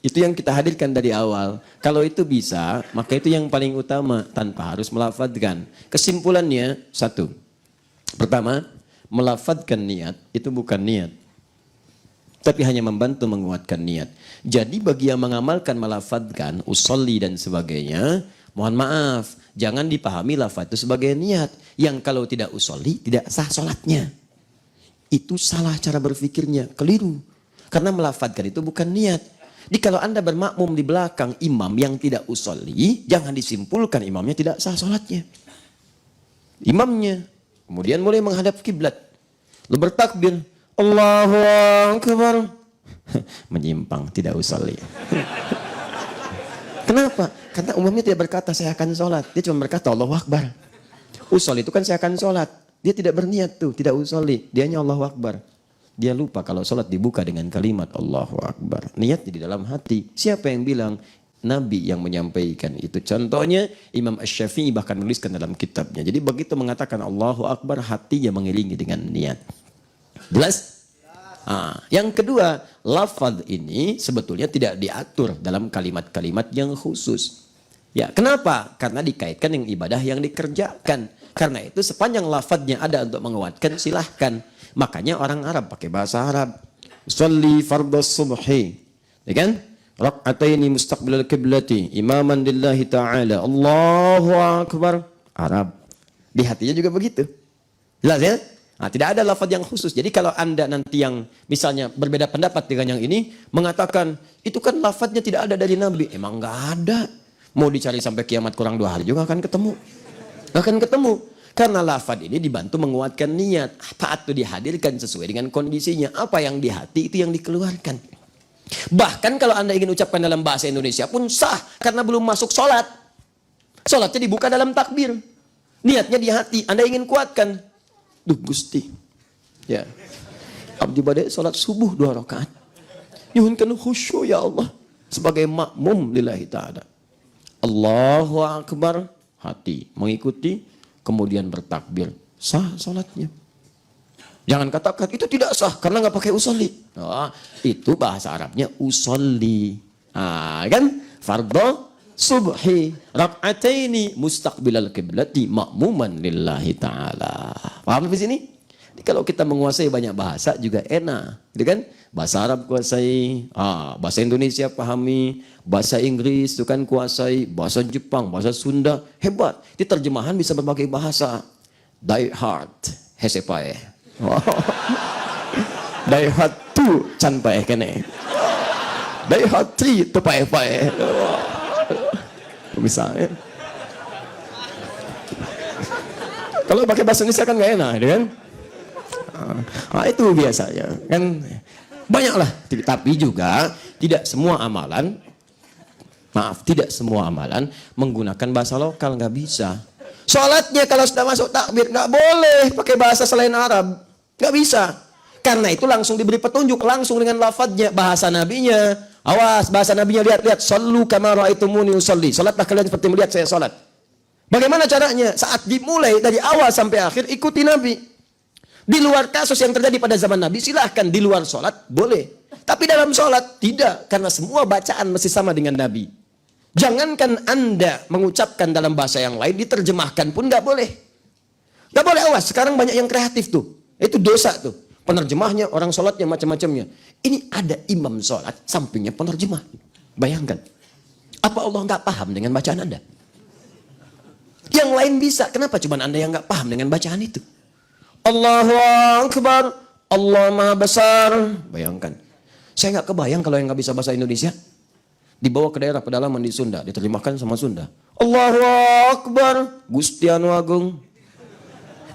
Itu yang kita hadirkan dari awal. Kalau itu bisa, maka itu yang paling utama tanpa harus melafadzkan. Kesimpulannya satu. Pertama, melafadzkan niat itu bukan niat, tapi hanya membantu menguatkan niat. Jadi bagi yang mengamalkan melafadzkan, usolli dan sebagainya, mohon maaf, jangan dipahami lafadz itu sebagai niat. Yang kalau tidak usolli, tidak sah sholatnya. Itu salah cara berpikirnya, keliru. Karena melafadzkan itu bukan niat. Jadi kalau Anda bermakmum di belakang imam yang tidak usolli, jangan disimpulkan imamnya tidak sah sholatnya. Imamnya, kemudian mulai menghadap kiblat. Lalu bertakbir, Allahu Akbar. Menyimpang, tidak usolli. Kenapa? Karena umumnya tidak berkata saya akan sholat. Dia cuma berkata Allahu Akbar. Usolli itu kan saya akan sholat. Dia tidak berniat tuh, tidak usolli. Dianya Allahu Akbar. Dia lupa kalau sholat dibuka dengan kalimat Allahu Akbar. Niatnya di dalam hati. Siapa yang bilang? Nabi yang menyampaikan itu. Contohnya Imam Asy-Syafi'i bahkan menuliskan dalam kitabnya. Jadi begitu mengatakan Allahu Akbar, hatinya mengiringi dengan niat. Jelas? Yang kedua, lafaz ini sebetulnya tidak diatur dalam kalimat-kalimat yang khusus. Ya, kenapa? Karena dikaitkan dengan ibadah yang dikerjakan. Karena itu sepanjang lafaznya ada untuk menguatkan, silahkan. Makanya orang Arab pakai bahasa Arab. Sholli fardhu subhi. Ya kan? Rak'ataini mustaqbilal qiblati imaman lillahi ta'ala. Allahu Akbar. Arab. Di hatinya juga begitu. Jelas ya? Tidak ada lafaz yang khusus. Jadi kalau Anda nanti yang misalnya berbeda pendapat dengan yang ini, mengatakan itu kan lafaznya tidak ada dari Nabi. Emang nggak ada. Mau dicari sampai kiamat kurang 2 hari juga akan ketemu. Akan ketemu. Karena lafaz ini dibantu menguatkan niat. Apa itu dihadirkan sesuai dengan kondisinya. Apa yang di hati itu yang dikeluarkan. Bahkan kalau Anda ingin ucapkan dalam bahasa Indonesia pun sah. Karena belum masuk sholat. Sholatnya dibuka dalam takbir. Niatnya di hati. Anda ingin kuatkan. Duh Gusti. Ya. Abdi badai sholat subuh 2 rakaat. Nyuhunkan khusyuk ya Allah. Sebagai makmum lillahi ta'ala. Allahu Akbar. Hati mengikuti. Kemudian bertakbir, sah salatnya. Jangan katakan itu tidak sah karena nggak pakai usolli. Itu bahasa Arabnya usolli. Kan? Fardhu subhi rak'ataini mustaqbilal qiblati ma'muman lillahi ta'ala. Paham di sini? Jadi kalau kita menguasai banyak bahasa juga enak, gitu kan? Bahasa Arab kuasai, bahasa Indonesia pahami, bahasa Inggris itu kan kuasai, bahasa Jepang, bahasa Sunda, hebat. Di terjemahan bisa berbagai bahasa. Die hard, hesepae. Die hard tu can pae kene. Die hard tri tu pae. Misalnya. Kalau pakai bahasa Indonesia kan nggak enak, kan? Itu biasanya kan banyaklah, tapi juga tidak semua amalan, tidak semua amalan menggunakan bahasa lokal, nggak bisa. Sholatnya kalau sudah masuk takbir nggak boleh pakai bahasa selain Arab, nggak bisa. Karena itu langsung diberi petunjuk langsung dengan lafadznya, bahasa nabinya. Awas, bahasa nabinya, lihat, sallu kama ra'aitumuni usolli. Salatlah kalian seperti melihat saya salat. Bagaimana caranya? Saat dimulai dari awal sampai akhir ikuti Nabi. Di luar kasus yang terjadi pada zaman Nabi, silahkan di luar sholat, boleh. Tapi dalam sholat, tidak. Karena semua bacaan mesti sama dengan Nabi. Jangankan Anda mengucapkan dalam bahasa yang lain, diterjemahkan pun nggak boleh. Nggak boleh, awas. Sekarang banyak yang kreatif tuh. Itu dosa tuh. Penerjemahnya, orang sholatnya, macam-macamnya. Ini ada imam sholat, sampingnya penerjemah. Bayangkan. Apa Allah nggak paham dengan bacaan Anda? Yang lain bisa. Kenapa cuma Anda yang nggak paham dengan bacaan itu? Allahu Akbar, Allah Maha Besar. Bayangkan. Saya nggak kebayang kalau yang nggak bisa bahasa Indonesia dibawa ke daerah pedalaman di Sunda, diterjemahkan sama Sunda. Allahu Akbar, Gusti Anu Agung.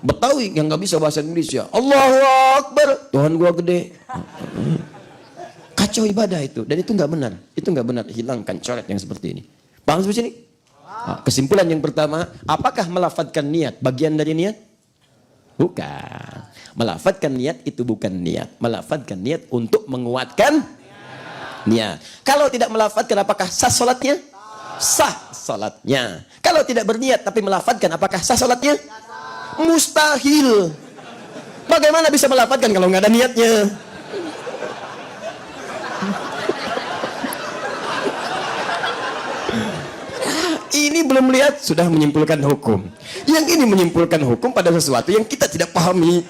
Betawi yang nggak bisa bahasa Indonesia, Allahu Akbar, Tuhan gua gede. Kacau ibadah itu, dan itu nggak benar. Itu nggak benar. Hilangkan coret yang seperti ini. Paham seperti ini? Kesimpulan yang pertama, apakah melafadzkan niat bagian dari niat? Bukan. Melafadzkan niat itu bukan niat. Melafadzkan niat untuk menguatkan niat. Kalau tidak melafadzkan, apakah sah salatnya? Sah salatnya. Kalau tidak berniat tapi melafadzkan, apakah sah salatnya? Mustahil. Bagaimana bisa melafadzkan kalau nggak ada niatnya? belum lihat sudah menyimpulkan hukum. Yang ini menyimpulkan hukum pada sesuatu yang kita tidak pahami.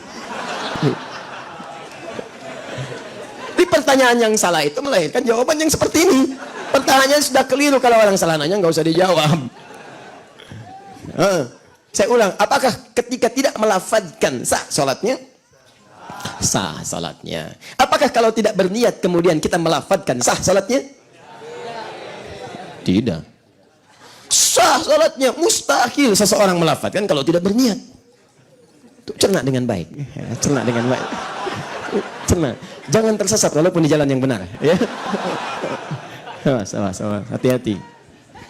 Di pertanyaan yang salah itu melahirkan jawaban yang seperti ini. Pertanyaannya sudah keliru, kalau orang salah nanya nggak usah dijawab. Saya ulang, apakah ketika tidak melafadzkan sah sholatnya? Sah sholatnya. Apakah kalau tidak berniat kemudian kita melafadzkan sah sholatnya? Tidak. Sah sholatnya, mustahil seseorang melafadzkan kalau tidak berniat. Cerna dengan baik. Cerna dengan baik. Cerna. Jangan tersesat walaupun di jalan yang benar. Ya. Awas. Hati-hati.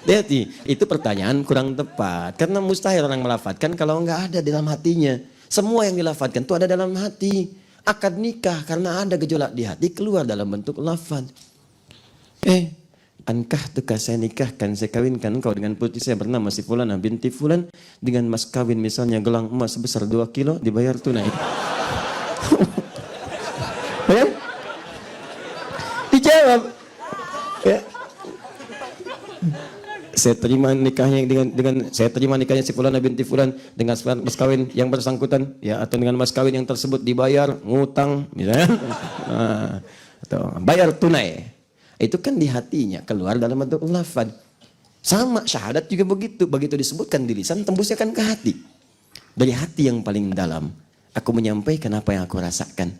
Hati-hati. Itu pertanyaan kurang tepat. Karena mustahil orang melafadzkan kalau nggak ada dalam hatinya. Semua yang dilafadzkan itu ada dalam hati. Akad nikah karena ada gejolak di hati keluar dalam bentuk lafadz. Ankah tukah saya nikahkan, saya kawinkan engkau dengan putri saya bernama si Fulanah binti Fulan dengan mas kawin misalnya gelang emas sebesar 2 kilo dibayar tunai. Ya? Dijawab. Ya. Saya terima nikahnya saya terima nikahnya si Fulanah binti Fulan dengan mas kawin yang bersangkutan ya, atau dengan mas kawin yang tersebut dibayar ngutang misalnya. Atau bayar tunai. Itu kan di hatinya keluar dalam bentuk lafaz. Sama syahadat juga begitu. Begitu disebutkan di lisan tembusnya kan ke hati. Dari hati yang paling dalam aku menyampaikan apa yang aku rasakan.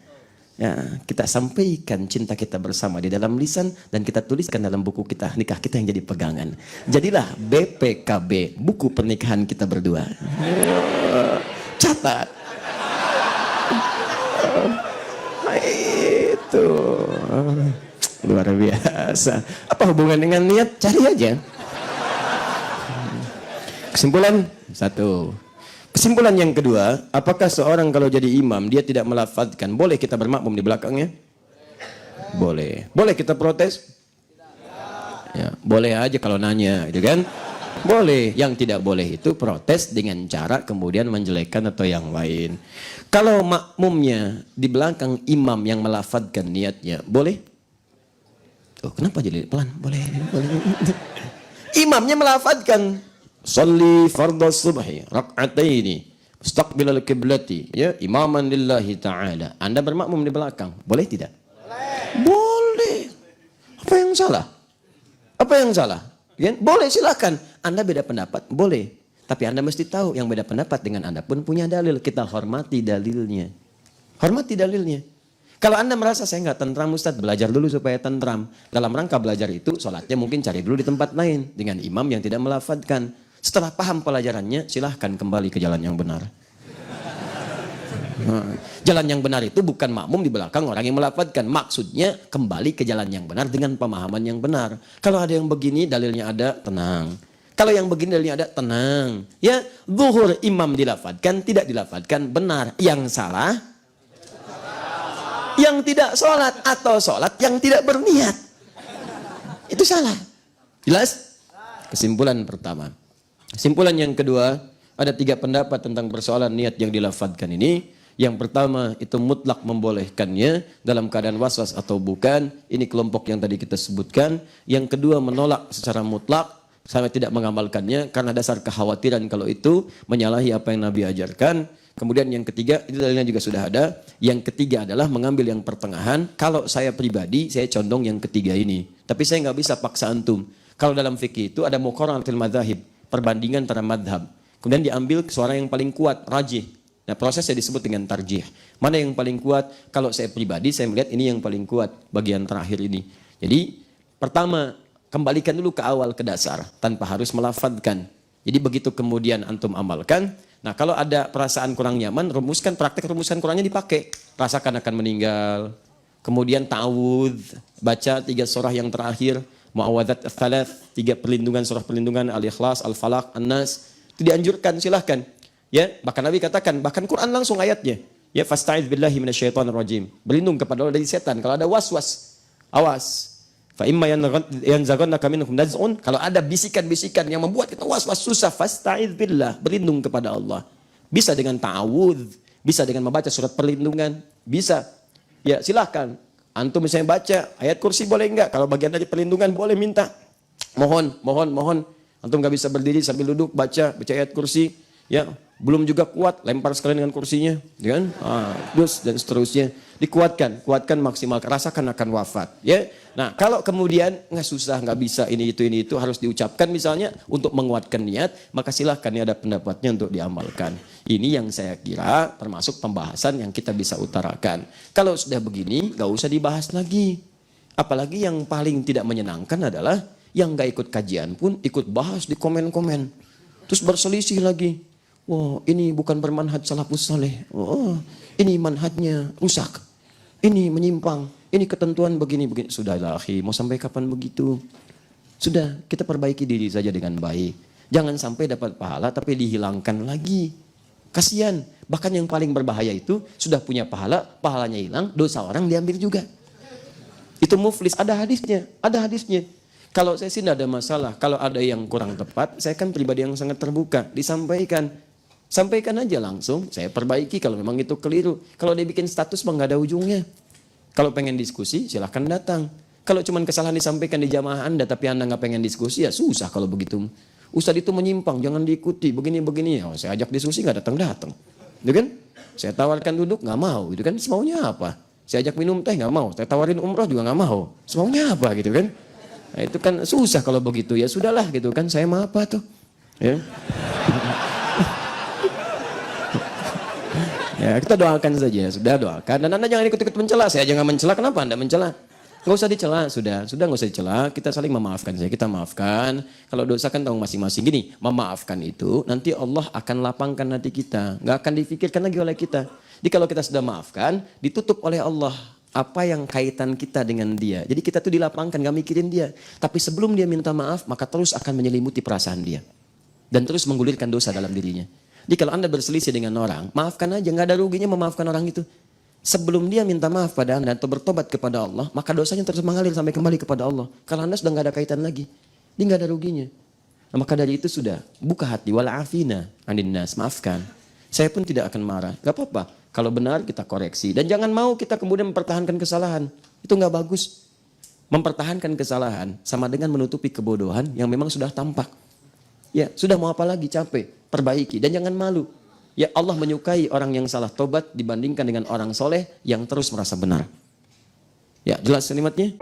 Ya, kita sampaikan cinta kita bersama di dalam lisan dan kita tuliskan dalam buku kita nikah kita yang jadi pegangan. Jadilah BPKB, buku pernikahan kita berdua. Catat. Itu luar biasa. Apa hubungan dengan niat? Cari aja. Kesimpulan satu. Kesimpulan yang kedua, apakah seorang kalau jadi imam dia tidak melafadzkan, boleh kita bermakmum di belakangnya? Boleh. Boleh kita protes? Ya, boleh aja kalau nanya, gitu kan? Boleh. Yang tidak boleh itu protes dengan cara kemudian menjelekkan atau yang lain. Kalau makmumnya di belakang imam yang melafadzkan niatnya, boleh? Oh, kenapa jadi pelan? Boleh. Imamnya melafadzkan sholli fardhu subhi rak'ataini mustaqbilal qiblati ya imaman lillahi ta'ala. Anda bermakmum di belakang, boleh tidak? Boleh. Apa yang salah? Apa yang salah? Ya, boleh, silakan. Anda beda pendapat, boleh. Tapi Anda mesti tahu yang beda pendapat dengan Anda pun punya dalil. Kita hormati dalilnya. Hormati dalilnya. Kalau Anda merasa saya nggak tentram Ustadz, belajar dulu supaya tentram. Dalam rangka belajar itu, sholatnya mungkin cari dulu di tempat lain. Dengan imam yang tidak melafadzkan. Setelah paham pelajarannya, silahkan kembali ke jalan yang benar. Jalan yang benar itu bukan makmum di belakang orang yang melafadzkan. Maksudnya kembali ke jalan yang benar dengan pemahaman yang benar. Kalau ada yang begini, dalilnya ada, tenang. Kalau yang begini dalilnya ada, tenang. Ya, zuhur imam dilafadzkan, tidak dilafadzkan, benar. Yang salah, yang tidak sholat atau sholat yang tidak berniat. Itu salah. Jelas? Kesimpulan pertama. Kesimpulan yang kedua, ada 3 pendapat tentang persoalan niat yang dilafadzkan ini. Yang pertama itu mutlak membolehkannya dalam keadaan waswas atau bukan. Ini kelompok yang tadi kita sebutkan. Yang kedua menolak secara mutlak, sampai tidak mengamalkannya karena dasar kekhawatiran kalau itu menyalahi apa yang Nabi ajarkan. Kemudian yang ketiga, itu dalilnya juga sudah ada. Yang ketiga adalah mengambil yang pertengahan. Kalau saya pribadi, saya condong yang ketiga ini. Tapi saya nggak bisa paksa antum. Kalau dalam fikih itu ada muqaranatul madzahib, perbandingan antara madhab. Kemudian diambil suara yang paling kuat, rajih. Nah, prosesnya disebut dengan tarjih. Mana yang paling kuat? Kalau saya pribadi, saya melihat ini yang paling kuat, bagian terakhir ini. Jadi, pertama, kembalikan dulu ke awal, ke dasar, tanpa harus melafadzkan. Jadi begitu kemudian antum amalkan. Nah, kalau ada perasaan kurang nyaman, praktek rumuskan Qur'annya dipakai. Rasakan akan meninggal. Kemudian ta'awudz, baca 3 surah yang terakhir. Mu'awadzat ats-tsalaats, 3 perlindungan, surah perlindungan, Al-Ikhlas, Al-Falaq, An-Nas. Itu dianjurkan, silahkan. Ya, bahkan Nabi katakan, bahkan Quran langsung ayatnya. Ya, fasta'iz billahi minasyaitonir rajim. Berlindung kepada Allah dari setan. Kalau ada was-was, awas. Fa imma yanzaghannaka minhum naz'un, kalau ada bisikan-bisikan yang membuat kita was-was susah, fasta'iz billah, berlindung kepada Allah. Bisa dengan ta'awudz, bisa dengan membaca surat perlindungan, bisa. Ya, silahkan. Antum misalnya baca ayat kursi boleh enggak? Kalau bagian dari perlindungan boleh minta. Mohon. Antum nggak bisa berdiri sambil duduk, baca ayat kursi, ya belum juga kuat, lempar sekalian dengan kursinya, ya kan? Terus dan seterusnya. Kuatkan maksimal, rasakan akan wafat, ya. Nah, kalau kemudian nggak susah, nggak bisa ini itu harus diucapkan misalnya untuk menguatkan niat, maka silahkan ini ada pendapatnya untuk diamalkan. Ini yang saya kira termasuk pembahasan yang kita bisa utarakan. Kalau sudah begini, nggak usah dibahas lagi. Apalagi yang paling tidak menyenangkan adalah yang nggak ikut kajian pun ikut bahas di komen-komen, terus berselisih lagi. Wah, ini bukan bermanhaj salafus saleh. Oh, ini manhajnya rusak. Ini menyimpang. Ini ketentuan begini-begini. Sudahlah, akhi, mau sampai kapan begitu? Sudah, kita perbaiki diri saja dengan baik. Jangan sampai dapat pahala tapi dihilangkan lagi. Kasihan. Bahkan yang paling berbahaya itu sudah punya pahala, pahalanya hilang, dosa orang diambil juga. Itu muflis, ada hadisnya, ada hadisnya. Kalau saya sih tidak ada masalah. Kalau ada yang kurang tepat, saya kan pribadi yang sangat terbuka, disampaikan. Sampaikan aja langsung, saya perbaiki kalau memang itu keliru. Kalau dia bikin status mah nggak ada ujungnya. Kalau pengen diskusi, silahkan datang. Kalau cuma kesalahan disampaikan di jamaah Anda, tapi Anda nggak pengen diskusi, ya susah kalau begitu. Ustadz itu menyimpang, jangan diikuti, begini-begini. Oh, saya ajak diskusi nggak datang-datang. Gitu kan? Saya tawarkan duduk, nggak mau. Gitu kan? Semaunya apa? Saya ajak minum teh, nggak mau. Saya tawarin umroh juga nggak mau. Semaunya apa gitu kan? Nah, itu kan susah kalau begitu. Ya sudahlah gitu kan, saya mah apa tuh. Ya. Ya, kita doakan saja, sudah doakan. Dan Anda jangan ikut-ikut mencela, saya jangan mencela. Kenapa Anda mencela? Nggak usah dicela, sudah nggak usah dicela. Kita saling memaafkan saja, kita maafkan. Kalau dosa kan tahu masing-masing. Gini, memaafkan itu nanti Allah akan lapangkan hati kita, nggak akan difikirkan lagi oleh kita. Jadi kalau kita sudah maafkan, ditutup oleh Allah apa yang kaitan kita dengan dia. Jadi kita tuh dilapangkan, nggak mikirin dia. Tapi sebelum dia minta maaf, maka terus akan menyelimuti perasaan dia dan terus menggulirkan dosa dalam dirinya. Jadi kalau Anda berselisih dengan orang, maafkan aja, nggak ada ruginya memaafkan orang itu. Sebelum dia minta maaf pada Anda atau bertobat kepada Allah, maka dosanya terus mengalir sampai kembali kepada Allah. Kalau Anda sudah nggak ada kaitan lagi, dia nggak ada ruginya. Nah, maka dari itu sudah, buka hati, wal afina anin nas, maafkan. Saya pun tidak akan marah, nggak apa-apa. Kalau benar kita koreksi dan jangan mau kita kemudian mempertahankan kesalahan, itu nggak bagus. Mempertahankan kesalahan sama dengan menutupi kebodohan yang memang sudah tampak. Ya, sudah mau apa lagi, capek, perbaiki dan jangan malu. Ya, Allah menyukai orang yang salah tobat dibandingkan dengan orang soleh yang terus merasa benar. Ya, jelas kalimatnya?